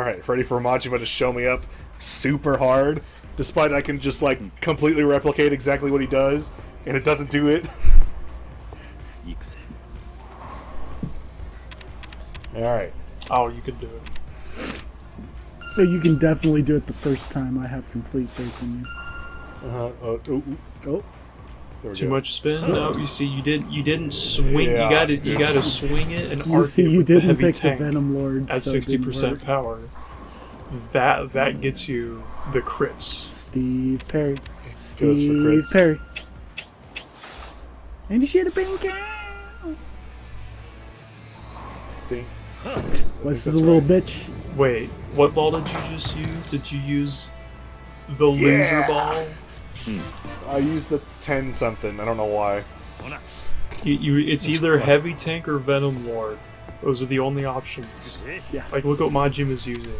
Alright, ready for Majima to show me up super hard, despite I can just, like, completely replicate exactly what he does, and it doesn't do it. Alright. Oh, you could do it. You can definitely do it the first time. I have complete faith in you. Oh. Too much spin? No, you see, you didn't swing. Yeah, you gotta swing it and You arc see, it you with the didn't heavy pick the tank Venom Lord at so it didn't 60% work. power. That gets you the crits. Steve Perry. for Steve crits. Perry. And you should have been cow. Ding. This is a little bitch. Wait, what ball did you just use? Did you use the laser ball? I used the 10 something. I don't know why. It's either heavy tank or Venom Lord. Those are the only options. Yeah. Like, look what Majima's using.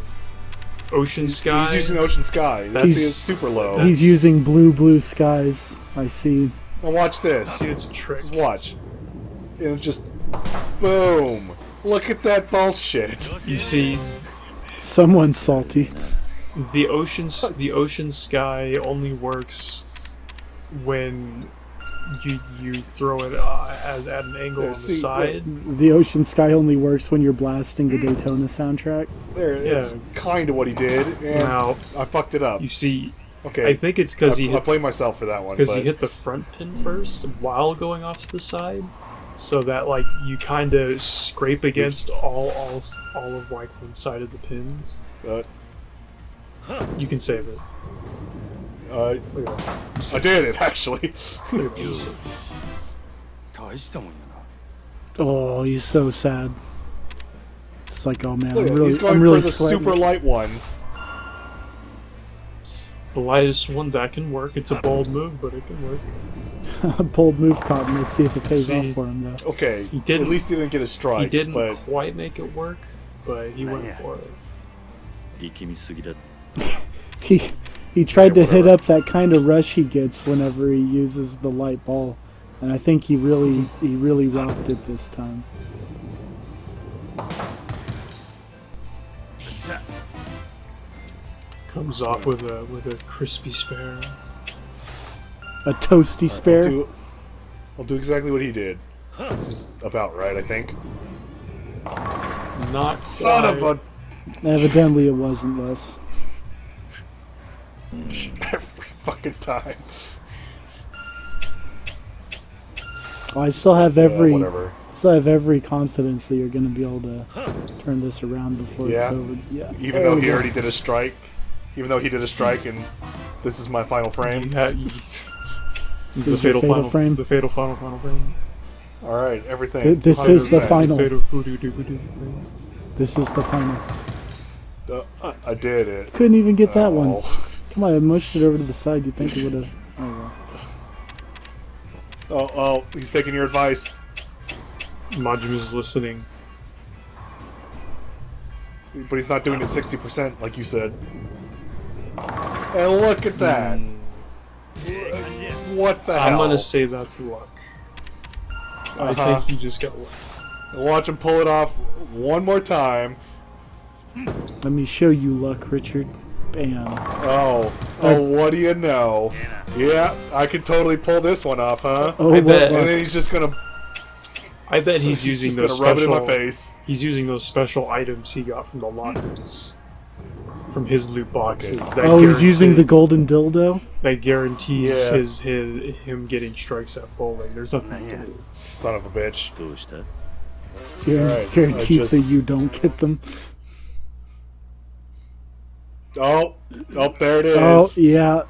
Ocean Sky. He's using Ocean Sky. That's He's- super low. He's using blue skies. I see. Now watch this. See, it's a trick. Just watch. And just boom. Look at that bullshit. You see, Someone's salty. the ocean sky only works when you throw it at an angle on the see, side. The Ocean Sky only works when you're blasting the Daytona soundtrack. There, it's kind of what he did, and Now, I fucked it up. you see, Okay, I think it's because I blame myself for that one. because he but- hit the front pin first while going off to the side, so that like you kind of scrape against all of like one side of the pins. You can save it. Look at that. I did it actually. Look at that. Oh, he's so sad. It's like, oh man, Look, I'm really, he's going I'm really for the sweating. super light one. The lightest one that can work. It's a bold move, but it can work. A bold move caught him. Let's see if it pays See. off for him, though. Okay, He didn't- at least he didn't get a strike. He didn't but quite make it work, but he went for it. He tried to hit whatever. up that kind of rush he gets whenever he uses the light ball, and I think he really rocked it this time. Comes off with a crispy spare. A toasty spare. I'll do exactly what he did. This is about right, I think. Not Son of a Evidently, it wasn't less. every fucking time. Oh, I still have Whatever. every confidence that you're going to be able to turn this around before Yeah. it's over. Yeah. Even There though we he go. already did a strike. Even though he did a strike and this is my final frame. the This is your fatal frame. The fatal final frame. Alright, everything. This is the 100%. final. Fatal voodoo-doo-doo frame. This is the final. I did it. Couldn't even get that one. Oh. Come on, I mushed it over to the side. You think it would have? Oh well. Oh, he's taking your advice. Majima's listening. But he's not doing it 60% like you said. And look at that. What the hell? I'm gonna say that's luck. I think he just got luck. Watch him pull it off one more time. Let me show you luck, Richard. Bam. Oh, what do you know? Yeah, I could totally pull this one off, huh? Oh, I what bet. And luck. then he's just gonna I bet he's using just those gonna rub it in special. my face. He's using those special items he got from the lockers, from his loot boxes. Okay. That Oh, he's using the guarantee- golden dildo? That guarantees Yeah. him getting strikes at bowling. There's nothing to do. Son of a bitch. Alright, Guarantees I just- that you don't get them. Oh, there it is. Oh, yeah.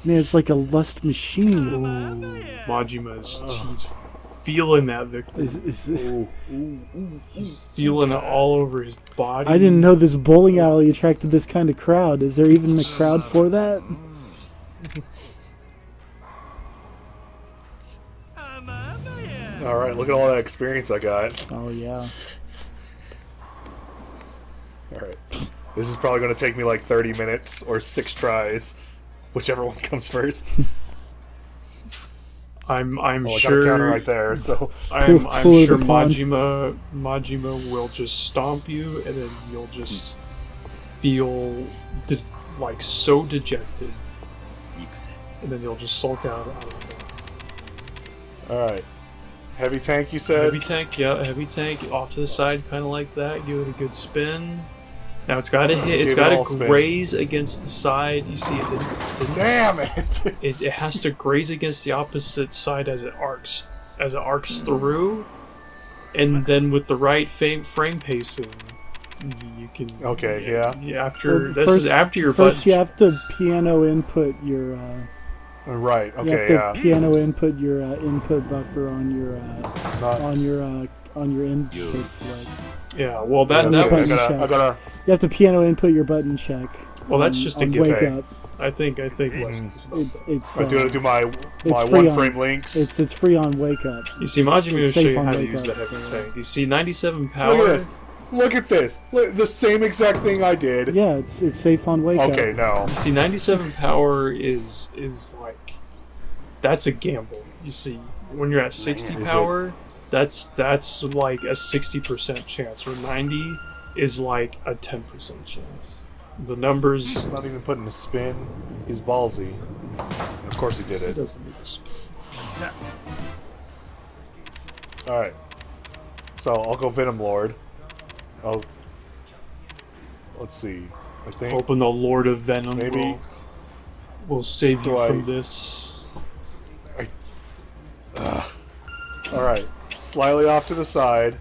Man, it's like a lust machine. Majima's he's feeling that victory. He's feeling it all over his body. I didn't know this bowling alley attracted this kind of crowd. Is there even a crowd for that? Alright, look at all that experience I got. Oh, yeah. Alright. This is probably going to take me like 30 minutes or 6 tries. Whichever one comes first. I'm Oh, I got a sure. counter right there, so... I'm Pull sure the pond. Majima will just stomp you, and then you'll just feel like so dejected, and then you'll just sulk out of it. Alright. Heavy tank, you said? Heavy tank, yeah, heavy tank, off to the side, kind of like that. Give it a good spin. Now it's got to hit. It's got to graze against the side. You see, it didn't. Damn it! It has to graze against the opposite side as it arcs through, and then with the right frame pacing, you can. Okay, yeah. After Well, this is after your first button. you have to piano input your. Right. You Okay. have to piano input your input buffer on your input select. Yeah. Well, that Yeah, was. button I gotta. You have to piano input your button check. Well, that's just a on given. wake Okay. up. I think Wes. It's I do my it's free one on- frame links. it's free on wake up. You see, Majima will It's show safe you on how to wake use up, the heavy so- tank. You see, 97 Look at power. this. Look at this. Look, the same exact thing I did. Yeah, it's safe on wake up. Okay, no. You see, 97 power is like, that's a gamble. You see, when you're at 60 Is it? power, that's like a 60% chance, or 90 is like a 10% chance. The numbers. Not even putting a spin. He's ballsy. And of course he did It it. doesn't need a spin. Alright. So I'll go Venom Lord. Let's see. I think Hoping the Lord of Venom maybe will save you Do I- from this. Alright. Slightly off to the side.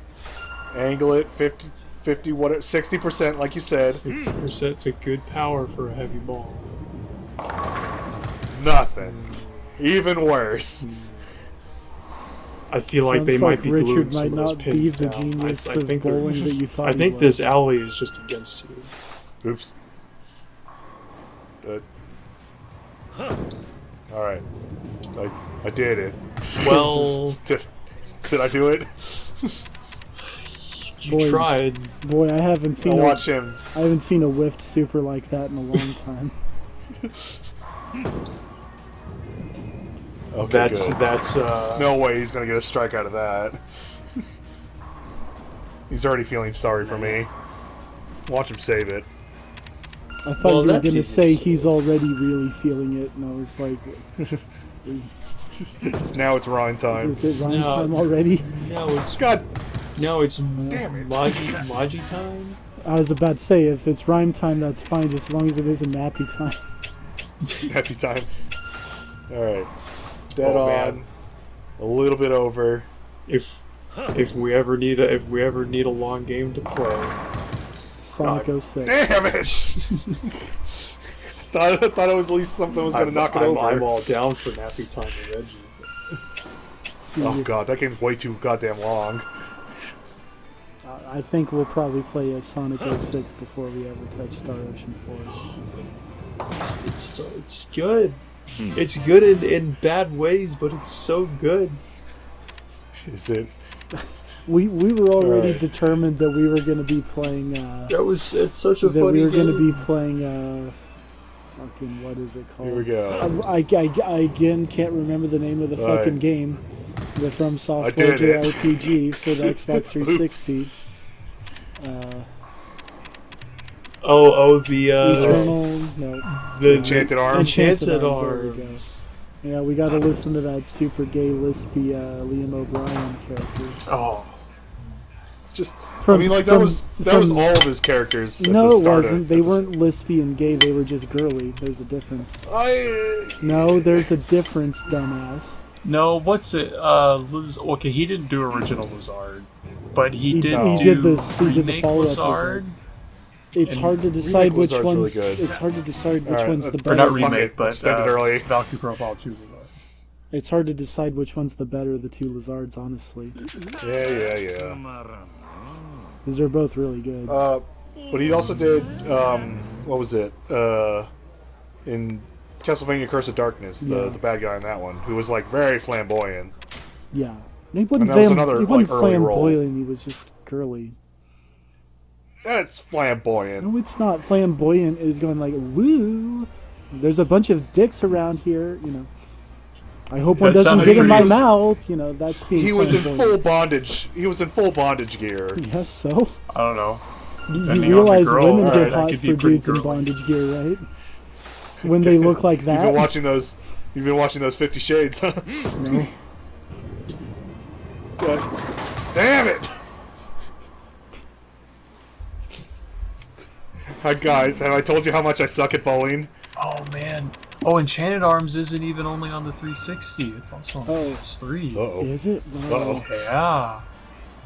Angle it 50 what 60% like you said. 60% is a good power for a heavy ball. Nothing. Even worse. I feel like Sounds they might be Richard gluing some might of those not be pins the down. genius I of think they're- bowling that you thought I he think was. this alley is just against you. Oops. Alright. I did it. Well, Did I do it? you Boy. tried. Boy, I haven't seen I'll a, watch him. I haven't seen a whiffed super like that in a long time. Okay, good. That's No way he's gonna get a strike out of that. He's already feeling sorry for me. Watch him save it. I thought Well, you were that's going to easy say to say. he's already really feeling it, and I was like, Now it's Ryan time. is it rhyme No. time already? no, it's God damn it. Maji time. I was about to say, if it's rhyme time, that's fine, just as long as it isn't nappy time. Happy time. Alright. Dead Oh, on. man. A little bit over. If we ever need a long game to play, Sonic God. 06. Damn it! thought it was at least something was gonna knock it over. I'm all down for nappy time and Reggie. Oh god, that game's way too goddamn long. I think we'll probably play a Sonic 06 before we ever touch Star Ocean 4. It's good. It's good in bad ways, but it's so good. Is it? We were already Right. determined that we were going to be playing, It's such a that funny we were game. going to be playing, fucking, what is it called? Here we go. I again can't remember the name of the Right. fucking game. The From Software did it. JRPG for the Xbox 360. The Eternal, no. the Enchanted Arms. Enchanted Arms, there we go. Arms. Yeah, we got to listen to that super gay, lispy Liam O'Brien character. Oh, Just From- I mean like from- that was from- all of his characters at No, the it start wasn't. of, They at the weren't lispy and gay. They were just girly. There's a difference. I No, there's a difference, dumbass. no, what's it? Okay, he didn't do original Lizard, but he He did did do this- he did the remake follow-up Lizard. It's And hard to decide which Lizard's really one's. good. It's hard to decide which Alright, one's the let's- Or better. not Fuck remake, it, but extended early. Valkyrie Profile 2 Lizard. It's hard to decide which one's the better of the two Lizards, honestly, Yeah. because they're both really good. But he also did what was it? In Castlevania Curse of Darkness, Yeah. the bad guy in that one, who was like very flamboyant. Yeah, he wasn't, that was another, he wasn't like, early role. flamboyant. He was just girly. That's flamboyant. No, it's not. Flamboyant is going like woo. There's a bunch of dicks around here, you know. I hope one That's doesn't not get in my he was- mouth. You know, that's being He was in flamboyant. full bondage. He was in full bondage gear. Yes, so I don't know. You Depending on the realize girl, women alright, get I hot could for be pretty dudes in girly. bondage gear, right? When they look like that. You've been watching those. You've been watching those 50 Shades, huh? No. Damn it! Hi guys, have I told you how much I suck at bowling? Oh man. Oh, Enchanted Arms isn't even only on the 360. It's also on the Oh. PS3. Uh-oh. Is it? Uh-oh. Yeah.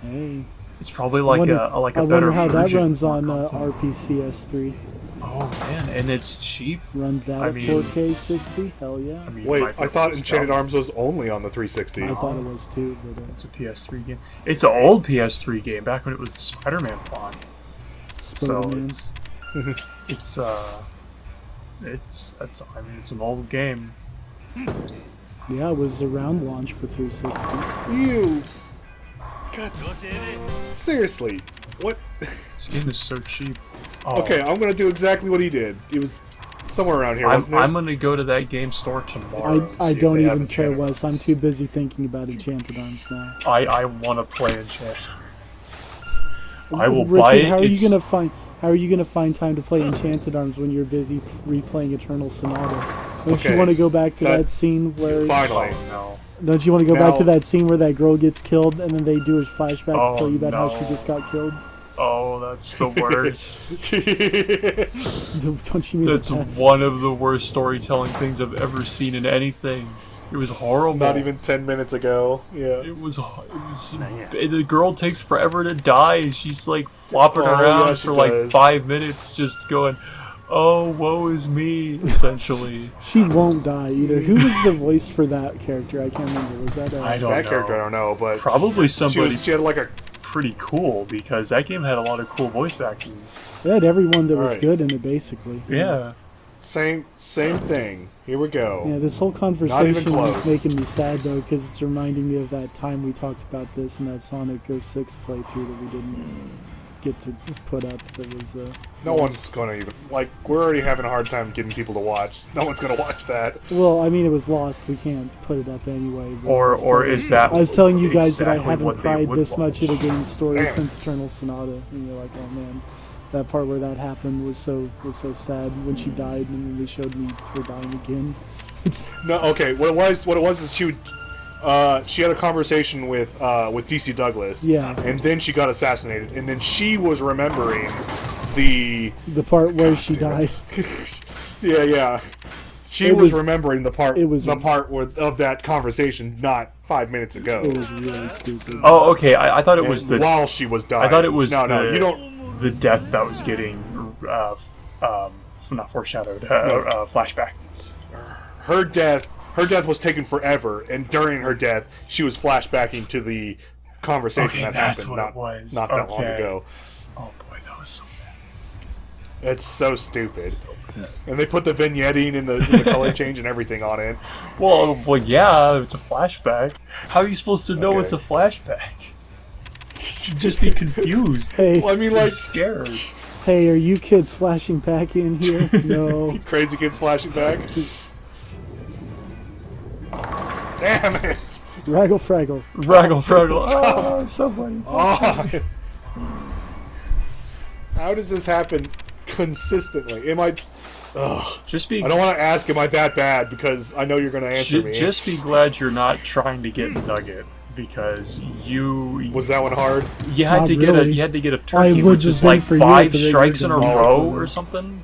Hey. It's probably like wonder- a I better wonder how that version runs for on content. RPCS3. Oh man, and it's cheap. Runs that I at mean- 4K 60? Hell yeah. I mean, Wait, my I thought was Enchanted dumb. Arms was only on the 360. I thought it was too, but It's a PS3 game. It's an old PS3 game, back when it was the Spider-Man font. So Spider-Man. it's I mean, it's an old game. Yeah, it was around launch for 360s. You. God. Seriously. What? This game is so cheap. Oh, Okay, I'm gonna do exactly what he did. It was somewhere around here, wasn't it? I'm gonna go to that game store tomorrow. and I see if don't they have even care, Enchanted Wes. I'm Arms. too busy thinking about Enchanted Arms now. I want to play Enchanted Arms. I will Richard, buy it. how are you It's- gonna find? How are you gonna find time to play Enchanted Arms when you're busy replaying Eternal Sonata? Don't Okay, you want to go back to that- that scene where? Finally. Oh, no. Don't you want to go back Now- to that scene where that girl gets killed and then they do a flashback Oh, to tell you about how she no. just got killed? Oh, that's the worst. Don't you mean That's the best? one of the worst storytelling things I've ever seen in anything. It was horrible. Not even 10 minutes ago. Yeah. It was. The girl takes forever to die. She's like flopping Oh, around yeah, she for like does. 5 minutes, just going, "Oh, woe is me," essentially. She won't die either. Who was the voice for that character? I can't remember. Was that I don't That know. character, I don't know, but Probably she somebody had like a. pretty cool because that game had a lot of cool voice actors. They had everyone that was Alright. good in it, basically. Yeah. Same thing. Here we go. Yeah, this whole even conversation is close. making me sad though, because it's reminding me of that time we talked about this in that Sonic 06 playthrough that we didn't get to put up. That was No one's gonna even like. We're already having a hard time getting people to watch. No one's gonna watch that. Well, I mean, it was lost. We can't put it up anyway. but I Or was telling- is that? I was telling you guys that I exactly haven't what they cried would this much at a watch? game story Damn it. since Eternal Sonata, and you're like, oh man, that part where that happened was so sad when she died, and then they showed me her dying again. It's, No, okay. What it was is she had a conversation with DC Douglas. Yeah. And then she got assassinated, and then she was remembering the. the part where she died. Yeah. She It was was- remembering the part. it was- the part of that conversation, not 5 minutes ago. It was really stupid. Oh, okay. I thought it And was the. while she was dying. I thought it was no. the, You don't. the death that was getting not foreshadowed. Flashback. Her death was taken forever, and during her death, she was flashbacking to the conversation Okay, that that's happened what it was. not that long Okay. ago. Oh boy, that was so bad. It's so stupid. So bad. And they put the vignetting and the color change and everything on it. Well, yeah, it's a flashback. How are you supposed to know Okay. it's a flashback? You'd just be confused. Hey, Well, I mean, Be like, scared. hey, are you kids flashing back in here? No. crazy kids flashing back. Damn it! Raggle Fraggle. Fraggle. Oh, so funny. Oh. How does this happen consistently? Am I? Ugh. Just be I don't want to ask, am I that bad? Because I know you're going to answer me. just be glad you're not trying to get Nugget because Was that one hard? you had Not to get really. you had to get a I turkey, would which is have been like for you at 5 the regular strikes in a game. row or something.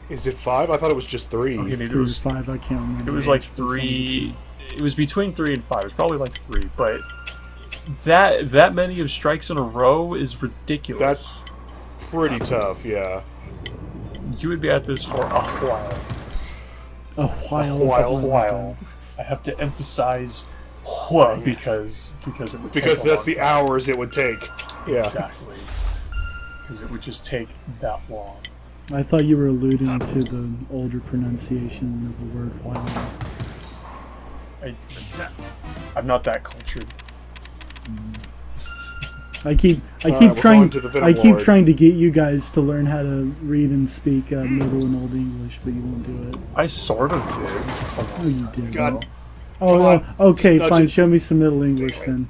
Is it 5? I thought it was just 3. Okay, maybe it 3 was to 5, I can't remember. It was like It's the 3. It was between 3 and 5. It was probably like 3, but that many of strikes in a row is ridiculous. That's pretty tough, yeah. You would be at this for a while. A while. while. I have to emphasize while because it would Because take a that's long the time. hours it would take. Yeah. Exactly. Because it would just take that long. I thought you were alluding to the older pronunciation of the word while. I'm not that cultured. I keep Alright, we're trying going to the Venom I keep Lord. trying to get you guys to learn how to read and speak Middle and Old English, but you won't do it. I sort of did. Oh, you did. God. Oh, Come on, okay, just nudge fine. it. Show me some Middle English then.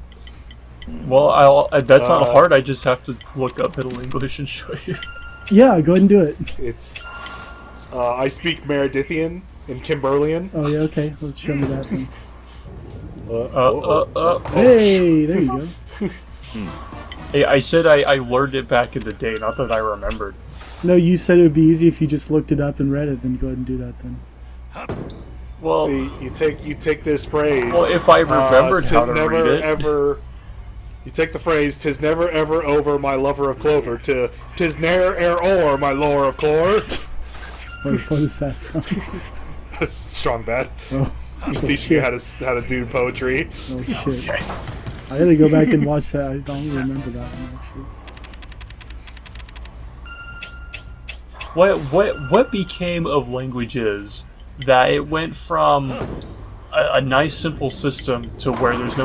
Well, that's not hard. I just have to look up Middle English and show you. Yeah, go ahead and do it. It's I speak Meredithian and Kimberlian. Oh yeah, okay. Let's show me that then. Hey, there you go. Hey, I said I learned it back in the day, not that I remembered. No, you said it would be easy if you just looked it up and read it. Then go ahead and do that then. Well, see, you take this phrase. Well, if I remembered how to never, read it, ever. You take the phrase "'Tis never ever over, my lover of clover" to "'Tis ne'er e'er o'er, my lover of chlor." What is that from? That's strong bad. Oh, Just teaching you how to do poetry. oh shit! okay. I gotta go back and watch that. I don't remember that one actually. What became of languages that it went from a nice simple system to where there's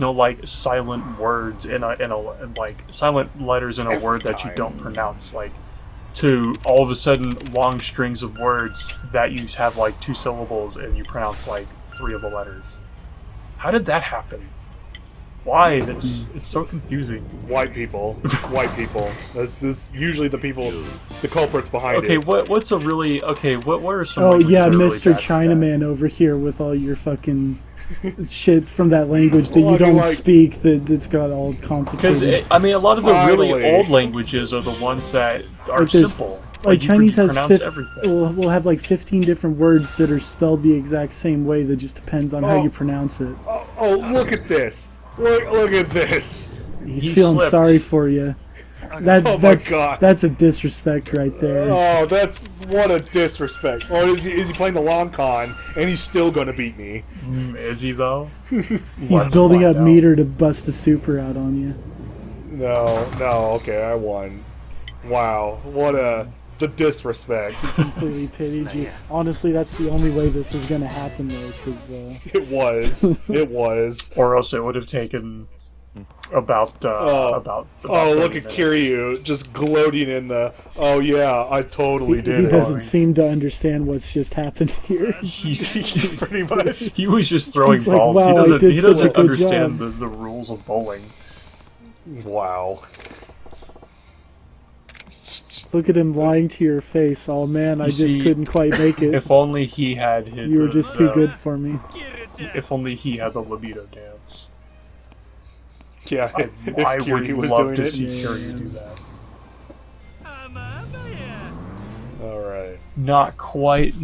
no like silent words in like silent letters in a word that you don't pronounce, like, to all of a sudden long strings of words that you have like 2 syllables and you pronounce like 3 of the letters. How did that happen? Why? It's so confusing. White people. This usually the people, the culprits behind Okay, it. what's a really what are some? Oh languages yeah, that are really Mr. bad for Chinaman over here with all your fucking shit from that language that Well, you I mean, don't like- speak. That's got all complicated. Because I mean, a lot of the really Finally. old languages are the ones that are Like there's- simple. like you Chinese has pronounce everything. we'll have like 15 different words that are spelled the exact same way. That just depends on how Oh. you pronounce it. Oh, look at this! Look at this! He's He feeling slipped. sorry for you. Oh my God. That's a disrespect right there. Oh, that's what a disrespect. Or is he playing the long con and he's still gonna beat me? Is he though? He's building up meter to bust a super out on you. No, okay, I won. Wow, what the disrespect. Completely pitied you. Honestly, that's the only way this was gonna happen though, because It was. Or else it would have taken about Oh, 30 look at minutes. Kiryu just gloating in the. Oh yeah, I totally he did. doesn't it. seem to understand what's just happened here. He's Pretty much. he was just throwing He's like, balls. wow, I did he such a doesn't good understand job. the rules of bowling. Wow. Look at him lying to your face. Oh man, I You just see, couldn't quite make it. If only he had his. You were just too good for me. If only he had the libido dance. Yeah, I if would Kiryu was love doing to it. see Yeah. Kiryu do that. All right. Not quite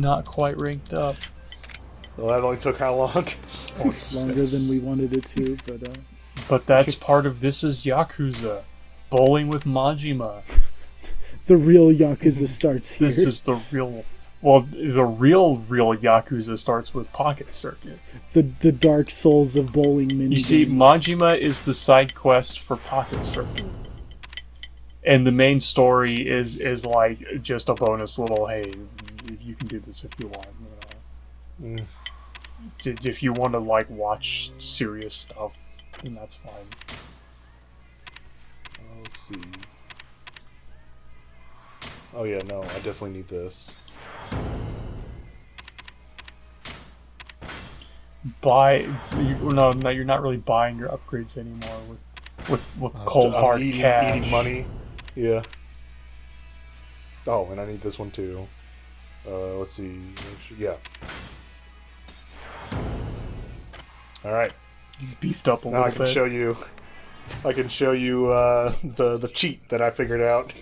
ranked up. Well, that only took how long? Oh, it's- Longer it's- than we wanted it to, But that's part of This Is Yakuza. Bowling with Majima. the real Yakuza starts here. This is the real. Well, the real Yakuza starts with Pocket Circuit. the Dark Souls of bowling mini. You see, Majima is the side quest for Pocket Circuit. And the main story is like just a bonus little, hey, you can do this if you want. You know. If you want to like watch serious stuff, then that's fine. Let's see. Oh yeah, no, I definitely need this. No, you're not really buying your upgrades anymore with cold I'm hard eating, cash. eating money. Yeah. Oh, and I need this one too. Let's see. Yeah. All right. You beefed up a Now I little can bit. show you. I can show you the cheat that I figured out.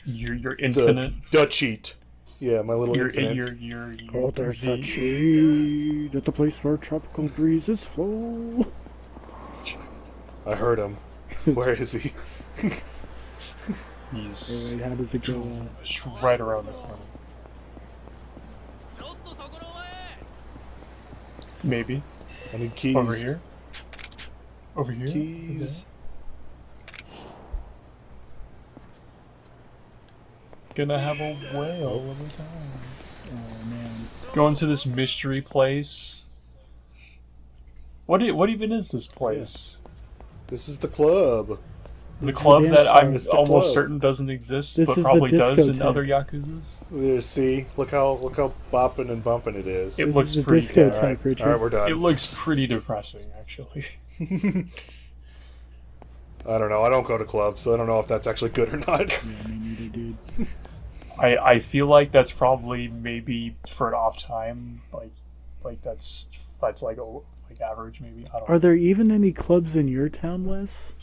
You're infinite. The cheat. Yeah, my little You're infinite. Oh, there's that shade at the place where tropical breezes flow. I heard him. Where is he? He's Wait, how does it go? it's right around the corner. Maybe I need keys. over here. Over here. Keys. Gonna have a whale every time. Oh man. Going to this mystery place. What even is this place? This is the club. The It's the club dance that I'm floor. It's the almost club. certain doesn't exist, This but is the probably does in discotheque. other Yakuzas. There, see, look how bopping and bumping it is. It This looks is the pretty. All right, discotheque, all right, we're Richard. done. It looks pretty depressing, actually. I don't know. I don't go to clubs, so I don't know if that's actually good or not. Yeah, me neither, dude. I feel like that's probably maybe for an off time, like that's like average maybe. I don't know. Are there even any clubs in your town, Wes?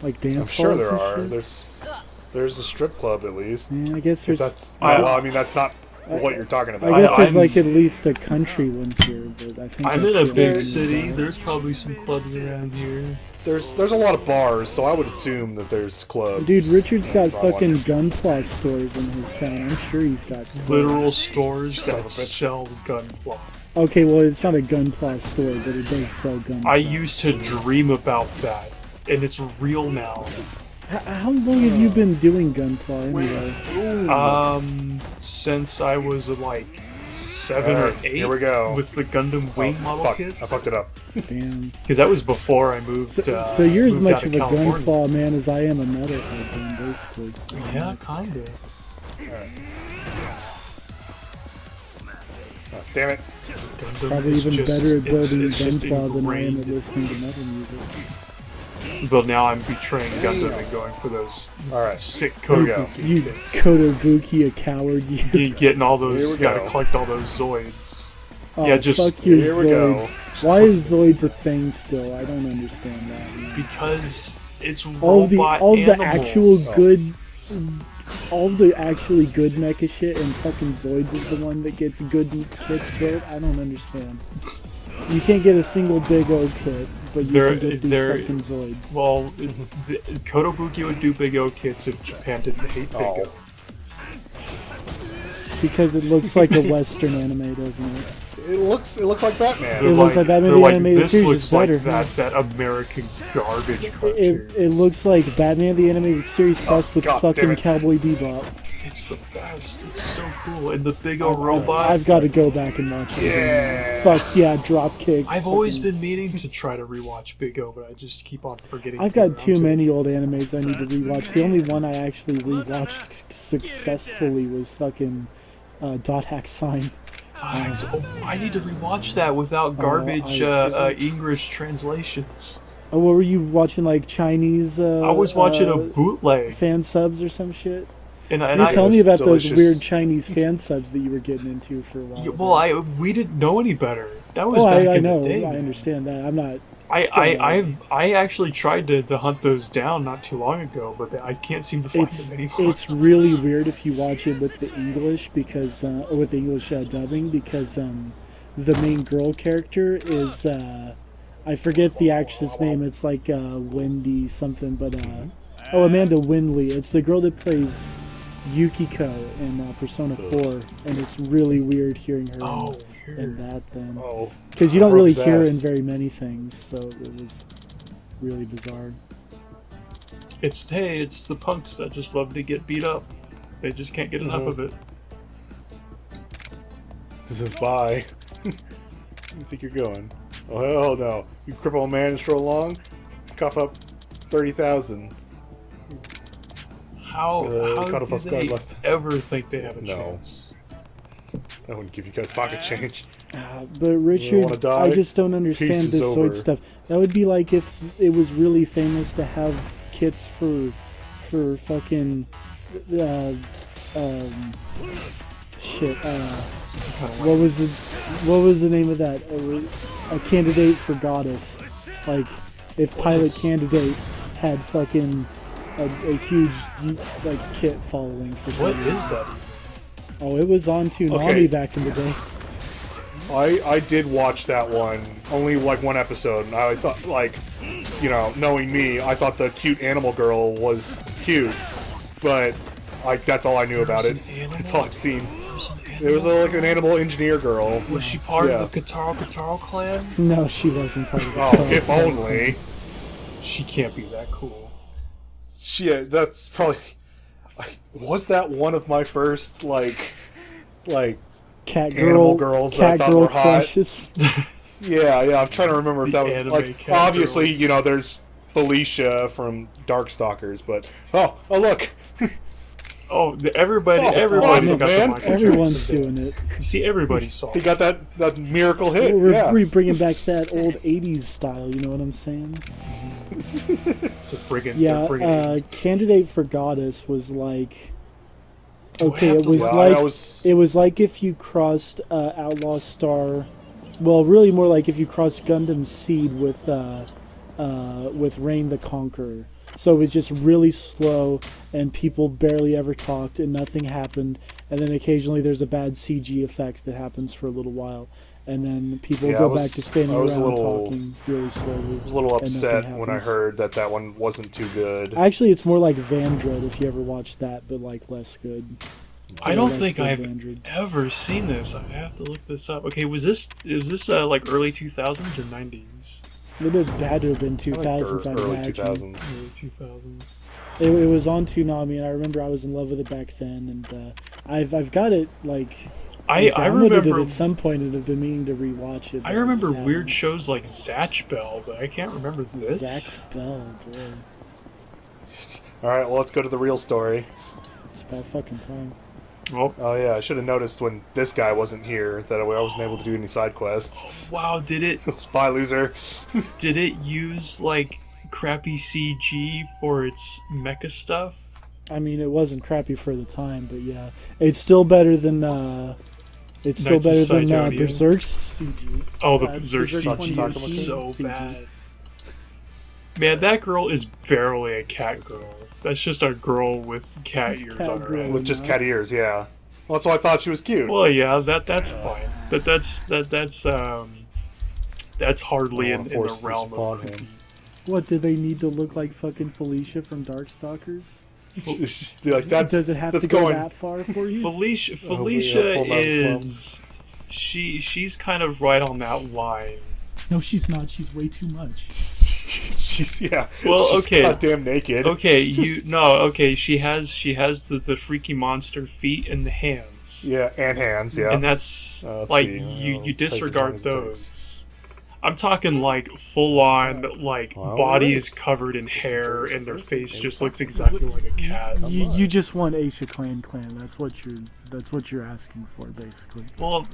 Like dance I'm sure halls there and are. shit? There's a strip club at least. Yeah, I guess If there's. that's well, I mean that's not what you're talking about. I guess there's I'm- like at least a country one here, but I think I'm that's in a the big only city. one. There's probably some clubs around here. There's a lot of bars, so I would assume that there's clubs. Dude, Richard's got Wrong one. fucking Gunpla stores in his town. I'm sure he's got clubs. Literal stores Son of a that bitch. sell gunpla. Okay, well, it's not a Gunpla store, but it does sell Gunpla. I used to dream about that, and it's real now. How long have you been doing Gunpla anyway? Since I was like 7 or Alright, 8. here we go. With the Gundam Wing model Fuck, kits. I fucked it up. Damn. Because that was before I moved. So you're as moved much out of a California. Gunpla man as I am a metalhead, then, basically. That's Yeah, nice. kinda. Oh, damn it. Gundam Probably is even just- better at building it's just Gunpla than I am at ingrained. listening to metal music. But now I'm betraying Gundam and going for those Alright. sick Here we go. Kodobuki You kits. Kotobuki, a coward, you. Getting all Here those, we gotta go. collect all those Zoids. Oh, Yeah, just- fuck your Here we go. Zoids. Why is Zoids a thing still? I don't understand that. Man. Because it's All the robot actual animals. good, all the actually good mecha shit, and fucking Zoids is the one that gets good kits built. I don't understand. You can't get a single Big O kit, but you They're- can get they're- these fucking Zoids. Well, Kotobuki would do Big O kits if Japan didn't hate Big O. Oh. Because it looks like a Western anime, doesn't it? It looks like Batman. It looks like Batman they're the Animated this Series looks is like better, that American garbage cartoon. It looks like Batman the Animated Series crossed with God damn fucking it. Cowboy Bebop. It's the best. It's so cool. And the Big O robot. I've got to go back and watch it. Yeah. Again. Fuck yeah, Dropkick. I've always fucking- been meaning to try to rewatch Big O, but I just keep on forgetting. I've to get got too around to it. many old animes I need to rewatch. The only one I actually rewatched successfully was fucking Dot Hack Sign. Nice. Oh, I need to rewatch that without garbage English translations. Oh, what were you watching? Like Chinese? I was watching a bootleg, fan subs or some shit. and You were I telling me was about delicious. those weird Chinese fan subs that you were getting into for a while. Yeah, well, we didn't know any better. That was oh, back I in know. the day. I man. understand that. I'm not. I actually tried to hunt those down not too long ago, but I can't seem to find It's them anymore. it's really weird if you watch it with the English because or with the English dubbing because the main girl character is I forget the actress name. It's like Wendy something, but Amanda Windley. It's the girl that plays Yukiko in Persona 4, and it's really weird hearing her Oh, in weird. that then Oh, because you don't really broke his hear her ass. in very many things, so it was really bizarre. It's the punks that just love to get beat up. They just can't get enough Mhm. of it. This is bye. Where do you think you're going? Oh hell no! You cripple a man and stroll along, cough up 30,000. How caught do us off guard they last time. ever think they have a No. chance? I wouldn't give you guys pocket change. But Richard, wanna die? I just don't understand Peace this is Zoid over. stuff. That would be like if it was really famous to have kits for fucking shit. Some kind of What was the name of that? A candidate for goddess. Like if Pilot is- Candidate had fucking a huge like kit following for what some is reason. that? Oh, it was on Toonami Okay. back in the day. I did watch that one, only like one episode, and I thought, like, you know, knowing me, I thought the cute animal girl was cute, but that's all I knew about it. That's all I've seen. It was like an animal engineer girl. Was she part Yeah. of the Kataro clan? No, she wasn't part of the Oh, club. if only. She can't be that cool. Shit, that's probably. Was that one of my first like Cat animal girl, girls that I cat thought girl were hot? crushes. Yeah, I'm trying to remember if The that was anime like cat obviously girls. you know there's Felicia from Darkstalkers, but oh look, Everybody awesome, got man. the Michael Everyone's Jackson doing dance. it. You see, everybody saw He it. got that miracle hit. We're bringing back that old '80s style. You know what I'm saying? They're bringing it. Candidate for Goddess was like. Do I Okay, have it to was look- like it was like if you crossed Outlaw Star. Well, really more like if you crossed Gundam Seed with Reign the Conqueror. So it was just really slow, and people barely ever talked, and nothing happened. And then occasionally there's a bad CG effect that happens for a little while, and then people go back to standing around talking really slowly. I was a little and upset nothing when I happens. heard that one wasn't too good. Actually, it's more like Vandred if you ever watched that, but like less good. I don't Less think good I've Vandred. ever seen this. I have to look this up. Okay, is this like early 2000s or 90s? It had to have been 2000s, I early imagine. 2000s. Early 2000s. It was on Toonami, and I remember I was in love with it back then. And I've got it like I downloaded remember it at some point, and have been meaning to rewatch it. I but remember just weird haven't. shows like Zatch Bell, but I can't remember this. Zach Bell, boy, All right, well, let's go to the real story. it's about fucking time. Oh, Oh yeah, I should have noticed when this guy wasn't here that I wasn't able to do any side quests. wow! Did it Bye, loser. use like crappy CG for its mecha stuff? I mean, it wasn't crappy for the time, but yeah, it's still better than Knights of Sidonia. Berserk's CG. Oh, the Uh, Berserk Berserk CG 2018 is so CG. bad. Man, that girl is barely a cat girl. That's just a girl with cat She's ears cat on her girl. head. With just cat ears, yeah. Well, that's why I thought she was cute. Well, yeah, that's fine. That's hardly I in wanna the force this realm upon of him. creepy. What, do they need to look like fucking Felicia from Darkstalkers? It's just like Does it have that's to go going, that far for you? Felicia pull that is she's kind of right on that line. No, she's not. She's way too much. She's Well, she's okay. goddamn naked. Okay, she has the freaky monster feet and the hands. Yeah, and hands. Yeah. And that's Let's like see. you I'll take disregard as long as it those. I'm talking like full on like Well, body alright. is covered in hair and their face just looks exactly like a cat. You just want Aisha Clan. That's what you're asking for, basically. Well,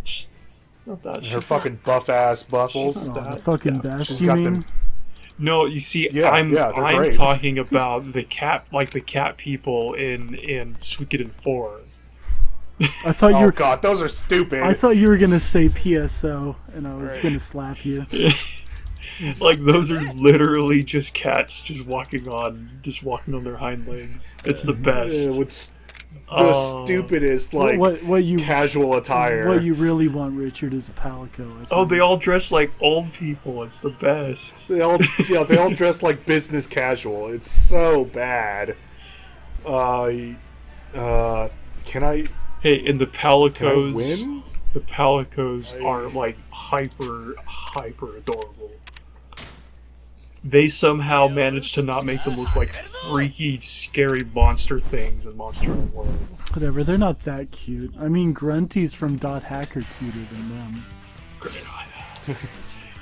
it's not that. Her she's fucking buff ass muscles. she's Oh, not- the fucking yeah. best, She's you got mean? them- No, you see, Yeah, I'm they're great. talking about the cat people in Suikoden 4. I thought you Oh were. god, those are stupid. I thought you were gonna say PSO, and I was gonna slap you. Like those are literally just cats just walking on their hind legs. It's the best. With the Oh. stupidest like what you casual attire. What you really want, Richard, is a palico. I Oh, think. they all dress like old people. It's the best. They all dress like business casual. It's so bad. Can I Hey, and the palicos. win? The palicos are like hyper adorable. They somehow managed to not make them look like freaky, scary monster things in Monster Hunter World. Whatever. They're not that cute. I mean, Grunties from Dot Hack are cuter than them.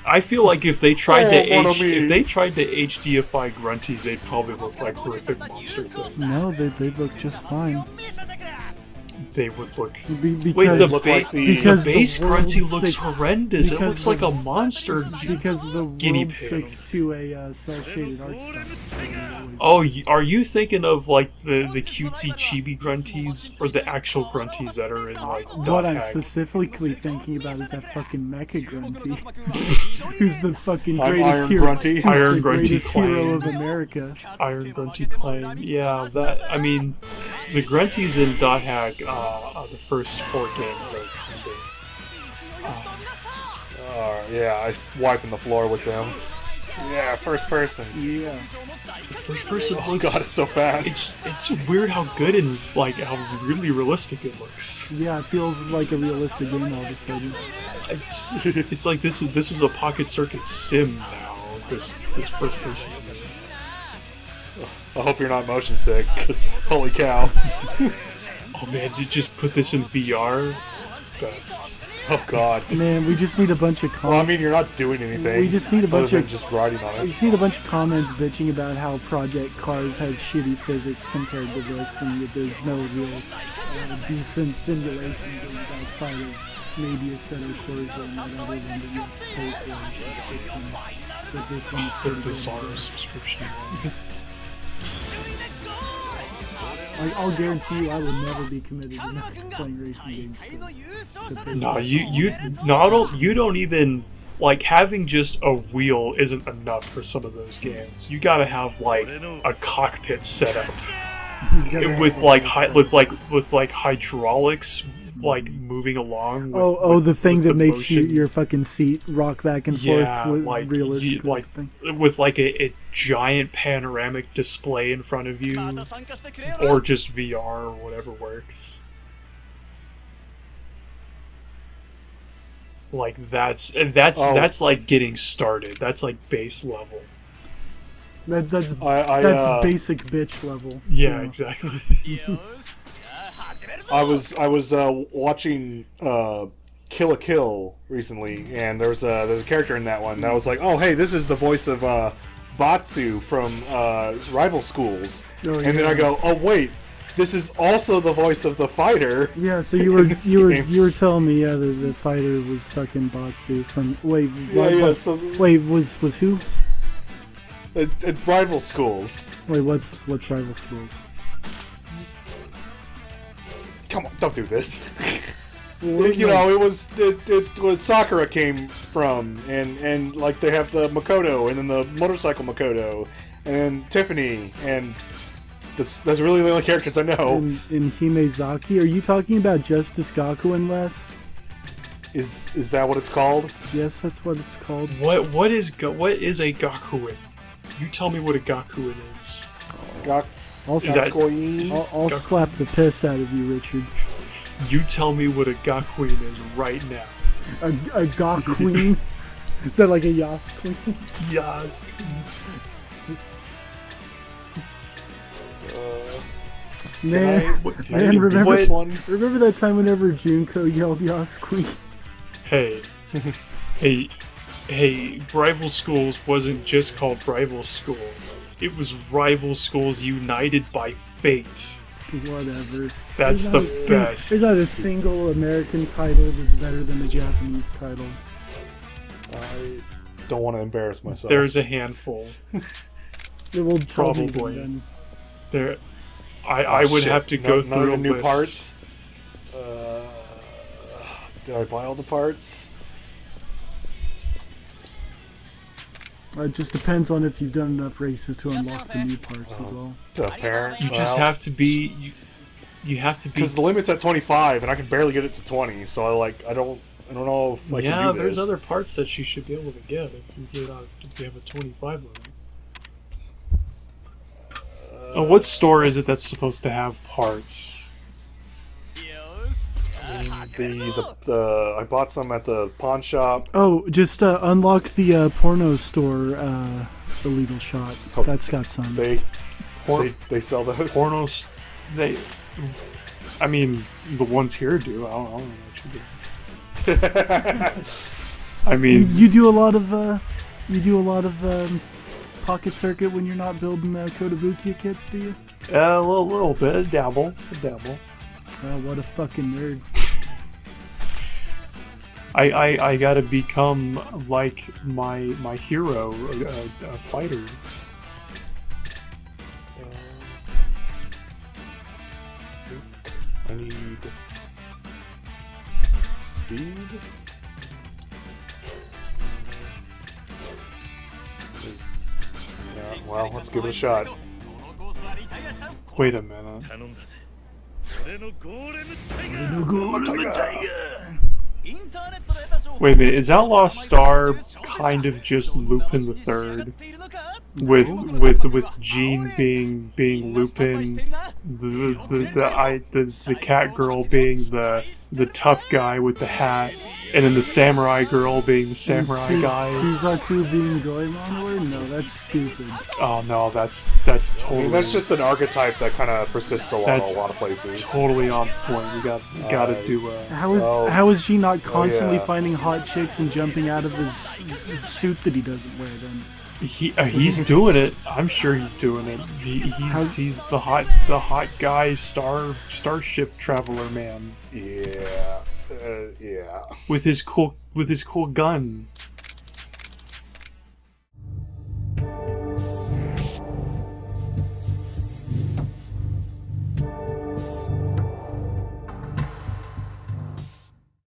I feel like if they tried Oh, if they tried to HDify grunties, they'd probably look like horrific monster things. No, they look just fine. They would look. Because Wait, the, look like the- because the base the world grunty looks sticks- horrendous. It because looks like the- a monster. because the Guinea world pig. sticks to a cel-shaded art style. So they always- Oh, are you thinking of like the cutesy chibi grunties, or the actual grunties that are in like What Dot I'm Hack? specifically thinking about is that fucking mecha grunty, who's the fucking I'm greatest Iron hero, Grunty. who's Iron the Grunty greatest hero Clan. of America. Iron Grunty Clan. Yeah, that. I mean, the grunties in Dot Hack, the first 4 games are kind of. Yeah, I wiping the floor with them. Yeah, first person. Yeah. First person Oh looks. god, it's so fast. It's weird how good and like how really realistic it looks. Yeah, it feels like a realistic game all of a sudden. It's like this is a Pocket Circuit sim now. This first person. I hope you're not motion sick, because holy cow. Oh man, did just put this in VR? Best. Oh God. Man, we just need a bunch of Well, I comments. mean, you're not doing anything. We just need a bunch other than of- just riding on We it. just need a bunch of comments bitching about how Project Cars has shitty physics compared to this, and that there's no real decent simulation games outside of maybe a set of cores or another one that you have to pay for. But this one's The pretty bizarre good. subscription. I'll guarantee you, I will never be committed enough to playing racing games to pay No, for it. you don't even like having just a wheel isn't enough for some of those games. You gotta have like a cockpit setup You gotta have with a like whole set. with hydraulics like moving along. With, Oh, the thing with that the makes motion. your fucking seat rock back and Yeah, forth with like realistic like thing. with like a giant panoramic display in front of you, or just VR or whatever works. Like that's like getting started. That's like base level. That's I basic bitch level. Yeah, exactly. I was watching Kill a Kill recently, and there's a character in that one that was like, oh hey, this is the voice of Batsu from Rival Schools, Oh, and then yeah. I go, oh wait, this is also the voice of the fighter. Yeah, so you were in this you were game. you were telling me the fighter was fucking Batsu from Yeah. So was who? at Rival Schools. Wait, what's Rival Schools? Come on, don't do this. Well, You know, it was what Sakura came from, and like they have the Makoto, and then the motorcycle Makoto, and Tiffany, and that's really the only characters I know. in Himezaki, are you talking about Justice Gakuen, Les? Is that what it's called? Yes, that's what it's called. What is a Gakuen? You tell me what a Gakuen is. I'll, Is that- I'll slap the piss out of you, Richard. You tell me what a Gakuen is right now. A Gakuen? Is that like a Yas Queen? Yes. Man, What- man, remember what- remember that time whenever Junko yelled Yas Queen? Hey, hey, Rival Schools wasn't just called Rival Schools. It was Rival Schools United by Fate. Whatever. That's the best. There's not a single American title that's better than the Japanese title. I don't want to embarrass myself. There's a handful. It will probably Probably. be done. There, I would Shit. have to None- go none through of a the new list. parts. Did I buy all the parts? It just depends on if you've done enough races to unlock the new parts, is all. Apparently, You just have to be. You have to be. because the limit's at 25, and I can barely get it to 20. So I don't know if I Yeah, can do this. there's other parts that you should be able to get if you have a 25 limit. What store is it that's supposed to have parts? I bought some at the pawn shop. Oh, just unlock the porno store illegal shot. Oh. That's got some. They sell those. Pornos, I mean, the ones here do. I don't know what you do. I mean, You do a lot of pocket circuit when you're not building Kotobukiya kits, do you? a little bit, a dabble. What a fucking nerd. I gotta become like my hero, a fighter. I need speed. Yeah, well, let's give it a shot. Wait a minute. Wait a minute. Is Outlaw Star kind of just Lupin the Third? with Jean being Lupin, the cat girl being the tough guy with the hat, and then the samurai girl being the samurai guy. Suzaku being Goemon Lord? No, that's stupid. Oh no, that's totally. I mean, that's just an archetype that kind of persists a lot of places. Totally on point. You gotta do a. How is he not constantly yeah. finding hot chicks and jumping out of his suit that he doesn't wear then? He's doing it. I'm sure he's doing it. He's the hot guy starship traveler man. Yeah. Yeah. With his cool gun.